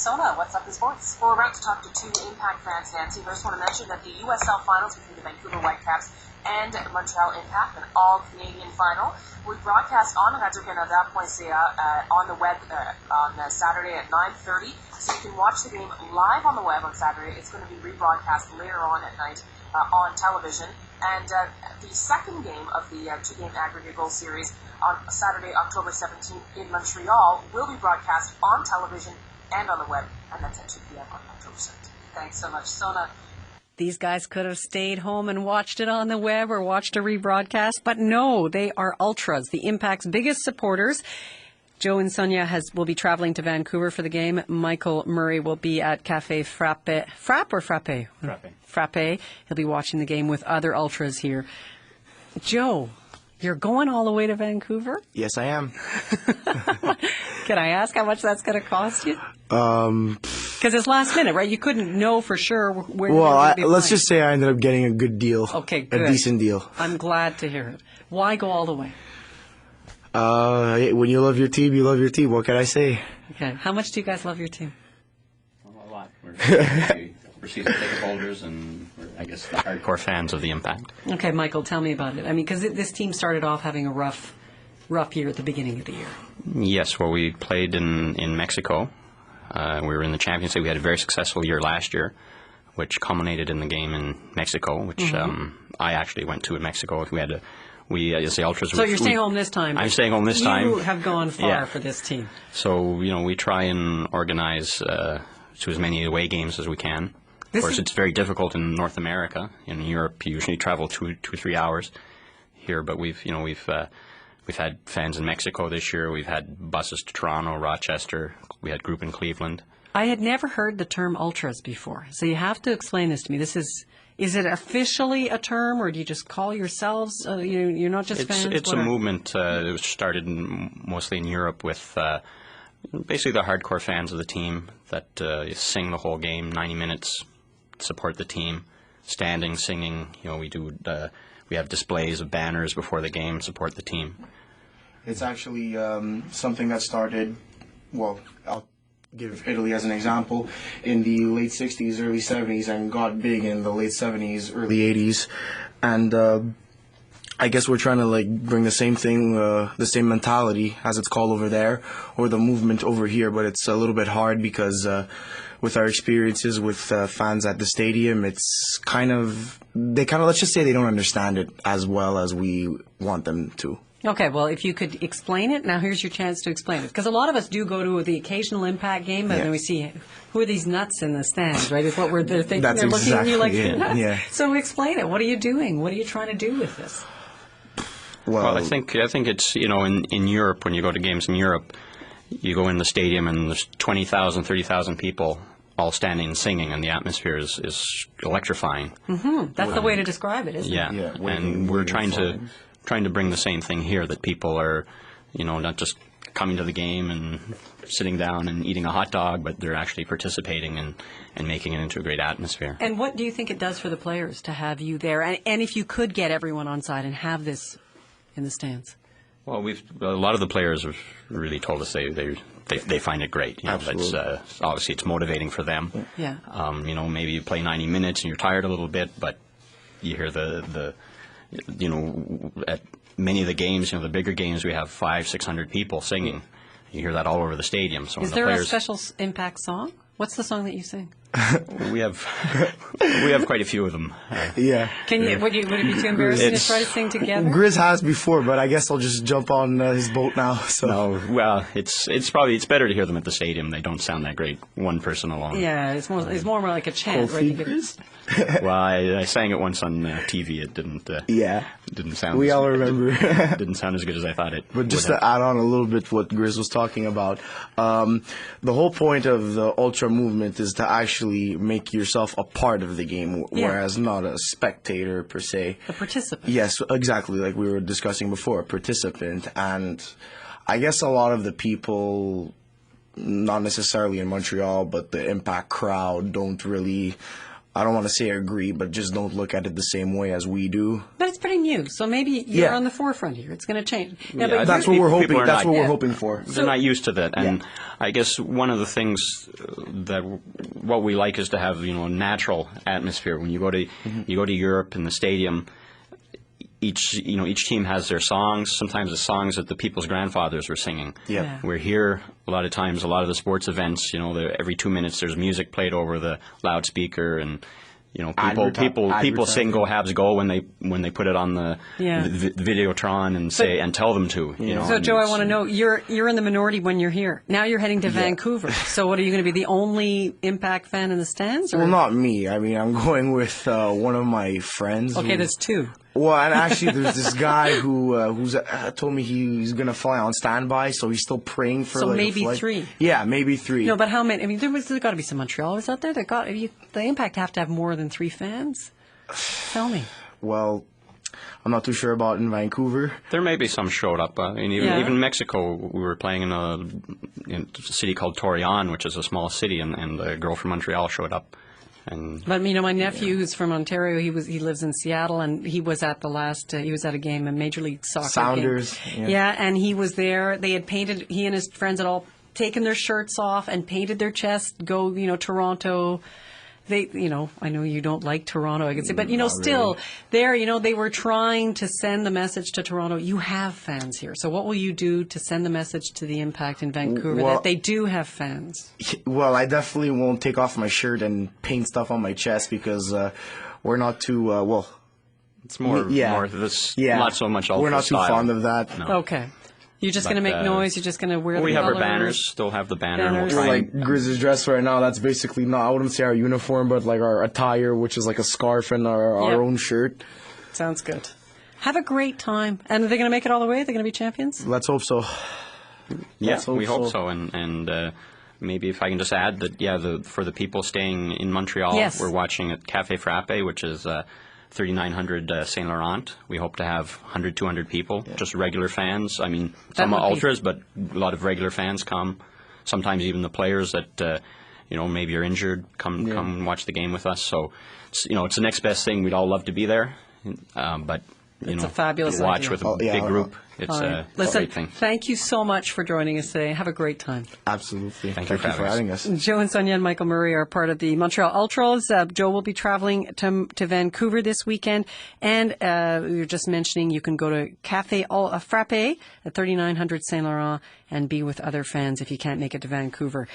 Sona, what's up in sports? Well, we're about to talk to two Impact fans, Nancy. I just want to mention that the USL Finals between the Vancouver Whitecaps and Montreal Impact, an all-Canadian final, we broadcast on Radio-Canada.ca on the web on Saturday at 9:30. So you can watch the game live on the web on Saturday. It's going to be rebroadcast later on at night on television. And the second game of the two-game aggregate goal series on Saturday, October 17th in Montreal will be broadcast on television and on the web, and that's at 2 p.m. on October 17th. Thanks so much, Sona. These guys could have stayed home and watched it on the web or watched a rebroadcast, but no, they are ultras, the Impact's biggest supporters. Joe and Sonia will be traveling to Vancouver for the game. Michael Murray will be at Café Frappe. Frappe or Frappe? Frappe. Frappe. He'll be watching the game with other ultras here. Joe, you're going all the way to Vancouver? Yes, I am. Can I ask how much that's going to cost you? Because it's last minute, right? You couldn't know for sure where you're going to be let's playing. just say I ended up getting a good deal. Okay, good. A decent deal. I'm glad to hear it. Why go all the way? When you love your team, you love your team. What can I say? Okay. How much do you guys love your team? A lot. We're season ticket holders, and we're, I guess, the hardcore fans of the Impact. Okay, Michael, tell me about it. I mean, because this team started off having a rough year at the beginning of the year. Yes, well, we played in Mexico. We were in the Champions League. We had a very successful year last year, which culminated in the game in Mexico, which I actually went to in Mexico. We as the Ultras. So you're staying home this time. I'm staying home this time. You have gone far Yeah. for this team. So, we try and organize to as many away games as we can. Of course, it's very difficult in North America. In Europe, you usually travel 2 or 3 hours here, but we've had fans in Mexico this year. We've had buses to Toronto, Rochester. We had group in Cleveland. I had never heard the term ultras before, so you have to explain this to me. Is it officially a term, or do you just call yourselves? You're not just fans? It's a movement that was started mostly in Europe with basically the hardcore fans of the team that sing the whole game, 90 minutes, support the team, standing, singing. We have displays of banners before the game, support the team. It's actually something that started, I'll give Italy as an example, in the late 60s, early 70s, and got big in the late 70s, early 80s. And I guess we're trying to bring the same thing, the same mentality, as it's called over there, or the movement over here, but it's a little bit hard because with our experiences with fans at the stadium, it's let's just say they don't understand it as well as we want them to. Okay, well, if you could explain it, now here's your chance to explain it. Because a lot of us do go to the occasional Impact game, but then we see, who are these nuts in the stands, right? Is what they're thinking. That's they're looking at you like exactly you're it, nuts. yeah. So explain it. What are you doing? What are you trying to do with this? Well, I think it's, in Europe, when you go to games in Europe, you go in the stadium and there's 20,000, 30,000 people all standing and singing, and the atmosphere is electrifying. Mm-hmm. That's the way to describe it, isn't it? Yeah, and we're trying to bring the same thing here, that people are, not just coming to the game and sitting down and eating a hot dog, but they're actually participating and making it into a great atmosphere. And what do you think it does for the players to have you there? And if you could get everyone on side and have this in the stands? Well, a lot of the players have really told us they find it great. Absolutely. That's obviously it's motivating for them. Yeah. Maybe you play 90 minutes and you're tired a little bit, but you hear at many of the games, the bigger games, we have 500-600 people singing. You hear that all over the stadium. So is there a special Impact song? What's the song that you sing? We have quite a few of them. Yeah. Can you? Would it be too embarrassing to try to sing together? Grizz has before, but I guess I'll just jump on his boat now. So. No, well, it's better to hear them at the stadium. They don't sound that great, one person alone. Yeah, it's more like a chant, right? Well, I sang it once on TV. It didn't. It didn't sound. We all remember. Didn't sound as good as I thought it. But just to add on a little bit what Grizz was talking about, the whole point of the ultra movement is to actually make yourself a part of the game, whereas not a spectator per se. A participant. Yes, exactly, like we were discussing before, a participant. And I guess a lot of the people, not necessarily in Montreal, but the Impact crowd don't really I don't want to say agree, but just don't look at it the same way as we do. But it's pretty new, so maybe you're on the forefront here. It's going to change. Yeah, but That's what we're hoping. That's what we're yeah. hoping for. They're not used to that, and I guess one of the things that what we like is to have a natural atmosphere. When you go to Europe in the stadium, each team has their songs. Sometimes the songs that the people's grandfathers were singing. Yeah. We're here a lot of times. A lot of the sports events, every 2 minutes there's music played over the loudspeaker, and people sing "Go Habs Go" when they put it on the Videotron and tell them to. So Joe, I want to know, you're in the minority when you're here. Now you're heading to Vancouver. So what, are you going to be the only Impact fan in the stands? Or? Well, not me. I mean, I'm going with one of my friends. Okay, there's two. Well, and actually, there's this guy who's told me he's going to fly on standby, so he's still praying for a flight. Three. Yeah, maybe 3. No, but how many? I mean, there's got to be some Montrealers out there. The Impact have to have more than 3 fans. Tell me. Well, I'm not too sure about in Vancouver. There may be some showed up. Even Mexico, we were playing in a city called Torreon, which is a small city, and a girl from Montreal showed up. But my nephew, who's from Ontario, he lives in Seattle, and he was at he was at a game, a Major League Soccer Sounders. game. Yeah, and he was there. They had painted. He and his friends had all taken their shirts off and painted their chest. Go, Toronto. They, I know you don't like Toronto, I can say, but still, really. there, they were trying to send the message to Toronto. You have fans here, so what will you do to send the message to the Impact in Vancouver that they do have fans? Well, I definitely won't take off my shirt and paint stuff on my chest because we're not too It's more this, not so much ultra We're not too style. fond of that. No. Okay. You're just going to make noise. You're just going to wear the We have colors. our banners. Still have the banner. And we'll Banners. try Like Grizz's dress right now, that's basically not, I wouldn't say our uniform, but like our attire, which is like a scarf and our own shirt. Sounds good. Have a great time. And are they going to make it all the way? They're going to be champions? Let's hope so. Yes, we hope so. And maybe if I can just add that, for the people staying in Montreal, we're watching at Café Frappe, which is 3900 Saint Laurent. We hope to have 100, 200 people, just regular fans. I mean, some are ultras, but a lot of regular fans come. Sometimes even the players that, maybe are injured come and watch the game with us. So, it's the next best thing. We'd all love to be there, but it's a fabulous watch idea. with a big group. It's a great thing. Thank you so much for joining us today. Have a great time. Absolutely. Thank you for having us. Joe and Sonia and Michael Murray are part of the Montreal Ultras. Joe will be traveling to Vancouver this weekend. And we were just mentioning you can go to Café Frappe at 3900 Saint Laurent and be with other fans if you can't make it to Vancouver.